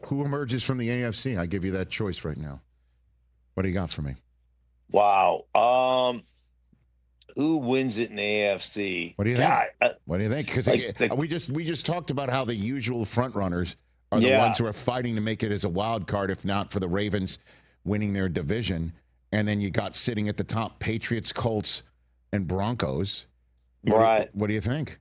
Who emerges from the AFC? I give you that choice right now. What do you got for me? Wow. Who wins it in the AFC? What do you think? What do you think? Because we just talked about how the usual front runners are the ones who are fighting to make it as a wild card, if not for the Ravens winning their division. And then you got sitting at the top Patriots, Colts, and Broncos. Right. What do you think?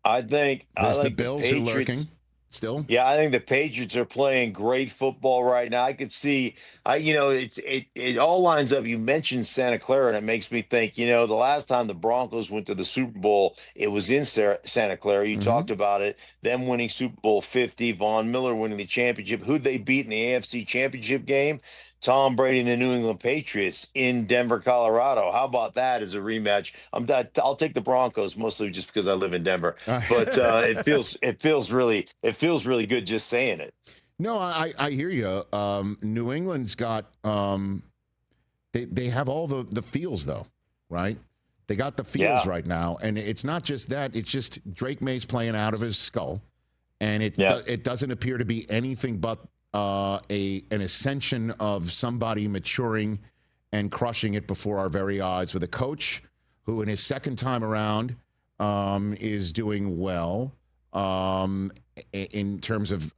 I think the Bills are lurking still. Yeah, I think the Patriots are playing great football right now. I could see, it all lines up. You mentioned Santa Clara, and it makes me think, the last time the Broncos went to the Super Bowl, it was in Santa Clara. You talked about it, them winning Super Bowl 50, Von Miller winning the championship. Who'd they beat in the AFC Championship game? Tom Brady and the New England Patriots in Denver, Colorado. How about that as a rematch? I'll take the Broncos mostly just because I live in Denver, but it feels really good just saying it. No, I hear you. New England's got they have all the feels though, right? They got the feels right now, and it's not just that. It's just Drake May's playing out of his skull, and it doesn't appear to be anything but an ascension of somebody maturing and crushing it before our very eyes, with a coach who in his second time around is doing well in terms of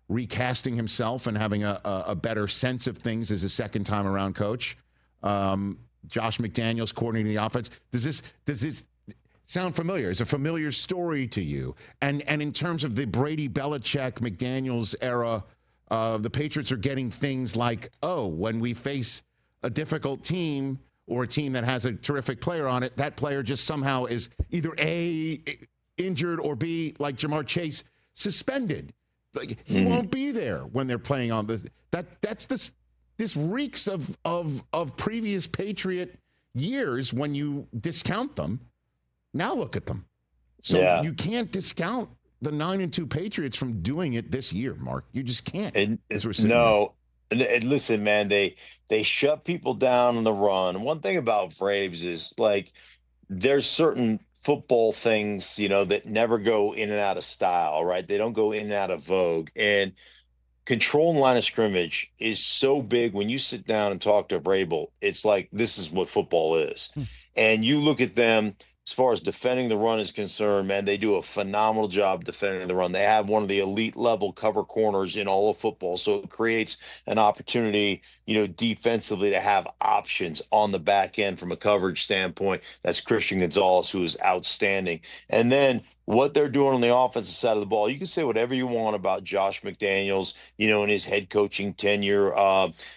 recasting himself and having a better sense of things as a second time around coach. Josh McDaniels coordinating the offense. Does this sound familiar? It's a familiar story to you. And in terms of the Brady, Belichick, McDaniels era, the Patriots are getting things like, when we face a difficult team or a team that has a terrific player on it, that player just somehow is either A, injured, or B, like Jamar Chase, suspended. Like he won't be there when they're playing on this. This reeks of previous Patriot years when you discount them. Now look at them. So you can't discount the 9-2 Patriots from doing it this year, Mark. You just can't. And listen, man, they shut people down on the run. One thing about Braves is there's certain football things, that never go in and out of style, right? They don't go in and out of vogue. And controlling line of scrimmage is so big. When you sit down and talk to Vrabel, it's like, this is what football is. And you look at them, as far as defending the run is concerned, man, they do a phenomenal job defending the run. They have one of the elite level cover corners in all of football. So it creates an opportunity, defensively to have options on the back end from a coverage standpoint. That's Christian Gonzalez, who is outstanding. And then what they're doing on the offensive side of the ball, you can say whatever you want about Josh McDaniels, and his head coaching tenure,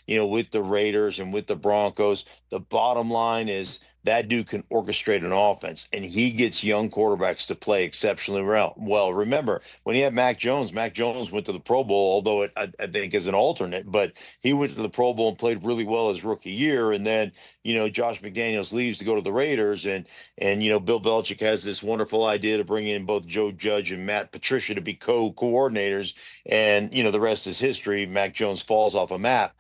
with the Raiders and with the Broncos. The bottom line is, that dude can orchestrate an offense, and he gets young quarterbacks to play exceptionally well. Remember, when he had Mac Jones went to the Pro Bowl, although I think as an alternate, but he went to the Pro Bowl and played really well his rookie year. And then, Josh McDaniels leaves to go to the Raiders, and Bill Belichick has this wonderful idea to bring in both Joe Judge and Matt Patricia to be co-coordinators. And, the rest is history. Mac Jones falls off a map.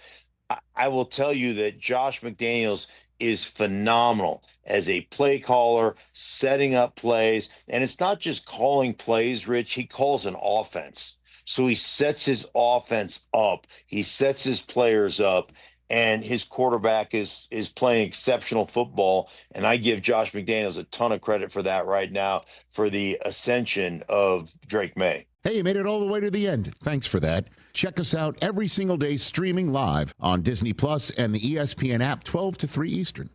I will tell you that Josh McDaniels is phenomenal as a play caller, setting up plays. And it's not just calling plays, Rich. He calls an offense. So he sets his offense up. He sets his players up. And his quarterback is playing exceptional football. And I give Josh McDaniels a ton of credit for that right now, for the ascension of Drake May. Hey, you made it all the way to the end. Thanks for that. Check us out every single day streaming live on Disney Plus and the ESPN app, 12 to 3 Eastern.